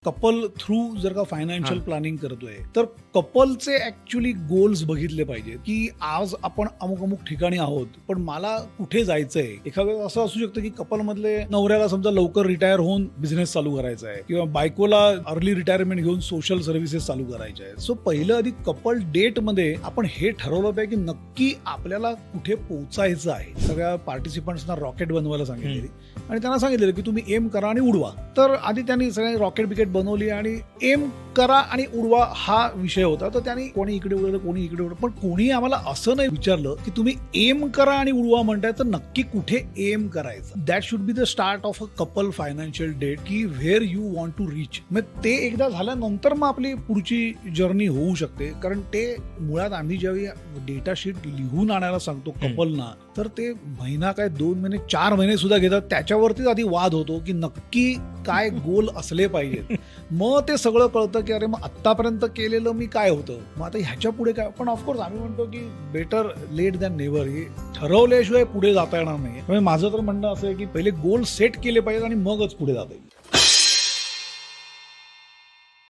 Couple through जर का financial planning करतोय तर कपलचे ऍक्च्युली गोल्स बघितले पाहिजे की आज आपण अमुक अमुक ठिकाणी आहोत पण मला कुठे जायचंय. एखाद्या वेळेस असं असू शकतं की कपल मधले नवऱ्याला समजा लवकर रिटायर होऊन बिझनेस चालू करायचा आहे किंवा बायकोला अर्ली रिटायरमेंट घेऊन सोशल सर्व्हिसेस चालू करायचे आहे. सो पहिलं आधी कपल डेट मध्ये आपण हे ठरवलं पाहिजे की नक्की आपल्याला कुठे पोहोचायचं आहे. सगळ्या पार्टिसिपंट्सना रॉकेट बनवायला सांगितलेली आणि त्यांना सांगितलेलं की तुम्ही एम करा आणि उडवा. तर आधी त्यांनी सगळे रॉकेट बिकेट बनवली आणि एम करा आणि उडवा हा विषय होता. तर त्यांनी कोणी इकडे उडवलं कोणी इकडे उडवलं पण कोणी आम्हाला असं नाही विचारलं की तुम्ही एम करा आणि उडवा म्हणताय तर नक्की कुठे एम करायचं. That should be the start of a couple financial date की where you want to reach. मग ते एकदा झाल्यानंतर मग आपली पुढची जर्नी होऊ शकते. कारण ते मुळात आम्ही ज्यावेळी डेटा शीट लिहून आणायला सांगतो कपलना तर ते महिना काय 2 महिने 4 महिने सुद्धा घेतात. त्याच्यावरतीच आधी वाद होतो की नक्की काय गोल असले पाहिजेत. मग ते सगळं कळतं की अरे मग आतापर्यंत केलेलं मी काय होतं मग आता ह्याच्या पुढे काय. पण ऑफकोर्स आम्ही म्हणतो की बेटर लेट दॅन नेव्हर. हे ठरवल्याशिवाय पुढे जाता येणार नाही. माझं तर म्हणणं असं आहे की पहिले गोल सेट केले पाहिजेत आणि मगच पुढे जाता येईल.